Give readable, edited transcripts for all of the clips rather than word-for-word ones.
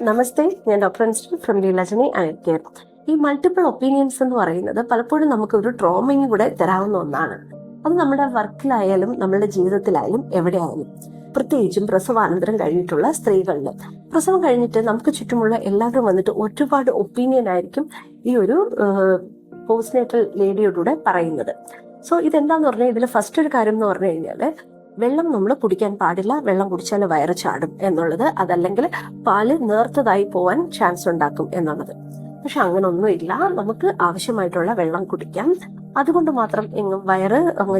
നമസ്തേ, ഞാൻ doctor അൻസ്റ്റൽ from ലീലാജനി eye care. ഈ multiple opinions എന്ന് പറയുന്നത് പലപ്പോഴും നമുക്ക് ഒരു ട്രോമയും കൂടെ തരാവുന്ന ഒന്നാണ്. അത് നമ്മുടെ വർക്കിലായാലും നമ്മുടെ ജീവിതത്തിലായാലും എവിടെയായാലും, പ്രത്യേകിച്ചും പ്രസവാനന്തരം കഴിഞ്ഞിട്ടുള്ള സ്ത്രീകളിൽ. പ്രസവം കഴിഞ്ഞിട്ട് നമുക്ക് ചുറ്റുമുള്ള എല്ലാവരും വന്നിട്ട് ഒരുപാട് ഒപ്പീനിയൻ ആയിരിക്കും ഈ ഒരു പോസ്റ്റ്നേറ്റൽ ലേഡിയോടുകൂടെ പറയുന്നത്. സോ ഇതെന്താന്ന് പറഞ്ഞാൽ, ഇതിൽ ഫസ്റ്റ് ഒരു കാര്യം എന്ന് പറഞ്ഞു കഴിഞ്ഞാൽ, വെള്ളം നമ്മൾ കുടിക്കാൻ പാടില്ല, വെള്ളം കുടിച്ചാൽ വയറ് ചാടും എന്നുള്ളത്, അതല്ലെങ്കിൽ പാല് നേർത്തതായി പോവാൻ ചാൻസ് ഉണ്ടാക്കും എന്നുള്ളത്. പക്ഷെ അങ്ങനൊന്നുമില്ല, നമുക്ക് ആവശ്യമായിട്ടുള്ള വെള്ളം കുടിക്കാം. അതുകൊണ്ട് മാത്രം വയറ്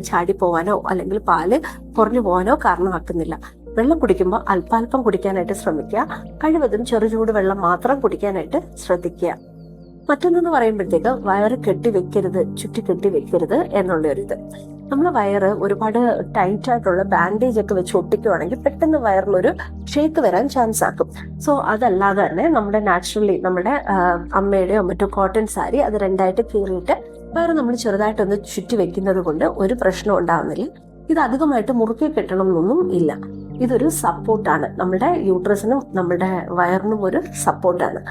ചാടി പോവാനോ അല്ലെങ്കിൽ പാല് കുറഞ്ഞു പോവാനോ കാരണമാക്കുന്നില്ല. വെള്ളം കുടിക്കുമ്പോൾ അല്പാൽപ്പം കുടിക്കാനായിട്ട് ശ്രമിക്കുക. കഴിവതും ചെറുചൂട് വെള്ളം മാത്രം കുടിക്കാനായിട്ട് ശ്രദ്ധിക്കുക. മറ്റൊന്നെന്ന് പറയുമ്പോഴത്തേക്ക് വയറ് ചുറ്റി കെട്ടി വെക്കരുത് എന്നുള്ളൊരിത്. നമ്മളെ വയറ് ഒരുപാട് ടൈറ്റ് ആയിട്ടുള്ള ബാൻഡേജ് ഒക്കെ വെച്ച് ഒട്ടിക്കുവാണെങ്കിൽ പെട്ടെന്ന് വയറിലൊരു ഷേക്ക് വരാൻ ചാൻസ് ആക്കും. സോ അതല്ലാതെ തന്നെ നമ്മുടെ നാച്ചുറലി നമ്മുടെ അമ്മയുടെയോ മറ്റോ കോട്ടൺ സാരി അത് രണ്ടായിട്ട് കീറിയിട്ട് വയറ് നമ്മൾ ചെറുതായിട്ടൊന്ന് ചുറ്റി വെക്കുന്നത് കൊണ്ട് ഒരു പ്രശ്നം ഉണ്ടാവുന്നില്ല. ഇത് അധികമായിട്ട് മുറുക്കി കെട്ടണം എന്നൊന്നും ഇല്ല. ഇതൊരു സപ്പോർട്ടാണ്, നമ്മുടെ യൂട്രസിനും നമ്മുടെ വയറിനും ഒരു സപ്പോർട്ടാണ്.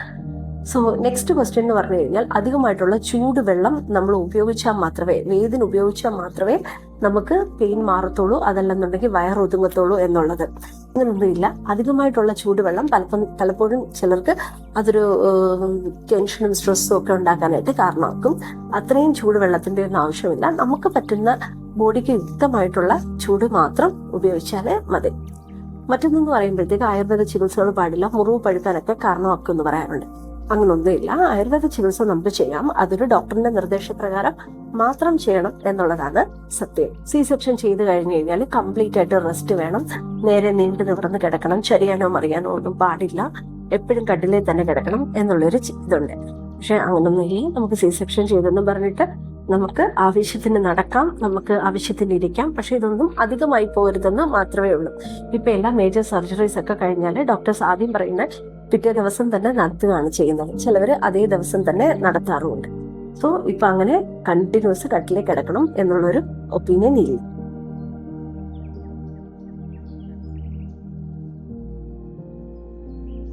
സോ നെക്സ്റ്റ് ക്വസ്റ്റ്യൻ എന്ന് പറഞ്ഞു കഴിഞ്ഞാൽ, അധികമായിട്ടുള്ള ചൂടുവെള്ളം നമ്മൾ ഉപയോഗിച്ചാൽ മാത്രമേ, വേദന ഉപയോഗിച്ചാൽ മാത്രമേ നമുക്ക് പെയിൻ മാറത്തുള്ളൂ, അതല്ലെന്നുണ്ടെങ്കിൽ വയറൊതുങ്ങത്തുള്ളൂ എന്നുള്ളത്. അങ്ങനൊന്നുമില്ല. അധികമായിട്ടുള്ള ചൂടുവെള്ളം പലപ്പോഴും ചിലർക്ക് അതൊരു ടെൻഷനും സ്ട്രെസ്സും ഒക്കെ ഉണ്ടാക്കാനായിട്ട് കാരണമാക്കും. അത്രയും ചൂടുവെള്ളത്തിന്റെ ഒന്നും ആവശ്യമില്ല. നമുക്ക് പറ്റുന്ന ബോഡിക്ക് യുക്തമായിട്ടുള്ള ചൂട് മാത്രം ഉപയോഗിച്ചാലേ മതി. മറ്റൊന്നെന്ന് പറയുമ്പോഴത്തേക്ക്, ആയുർവേദ ചികിത്സകൾ പാടില്ല, മുറിവ് പഴുക്കാനൊക്കെ കാരണമാക്കും എന്ന് പറയാറുണ്ട്. അങ്ങനൊന്നുമില്ല. ആയുർവേദ ചികിത്സ നമുക്ക് ചെയ്യാം. അതൊരു ഡോക്ടറിന്റെ നിർദ്ദേശപ്രകാരം മാത്രം ചെയ്യണം എന്നുള്ളതാണ് സത്യം. സി സെക്ഷൻ ചെയ്ത് കഴിഞ്ഞു കഴിഞ്ഞാൽ കംപ്ലീറ്റ് ആയിട്ട് റെസ്റ്റ് വേണം. നേരെ നീണ്ടു നിവർന്ന് കിടക്കണം. ചരിയാനോ മറിയാനോ ഒന്നും പാടില്ല. എപ്പോഴും കട്ടിലേ തന്നെ കിടക്കണം എന്നുള്ളൊരു ഇതുണ്ട്. പക്ഷെ അങ്ങനൊന്നുമില്ല. നമുക്ക് സി സെക്ഷൻ ചെയ്തെന്നും പറഞ്ഞിട്ട് നമുക്ക് ആവശ്യത്തിന് നടക്കാം, നമുക്ക് ആവശ്യത്തിന് ഇരിക്കാം. പക്ഷെ ഇതൊന്നും അധികമായി പോകരുതെന്ന് മാത്രമേ ഉള്ളൂ. ഇപ്പൊ എല്ലാ മേജർ സർജറീസ് ഒക്കെ കഴിഞ്ഞാൽ ഡോക്ടേഴ്സ് ആദ്യം പറയുന്ന പിറ്റേ ദിവസം തന്നെ നടത്തുകയാണ് ചെയ്യുന്നത്. ചിലവര് അതേ ദിവസം തന്നെ നടത്താറുമുണ്ട്. സോ ഇപ്പൊ അങ്ങനെ കണ്ടിന്യൂസ് കട്ടിലേക്ക് കിടക്കണം എന്നുള്ളൊരു ഒപ്പീനിയൻ ഇല്ല.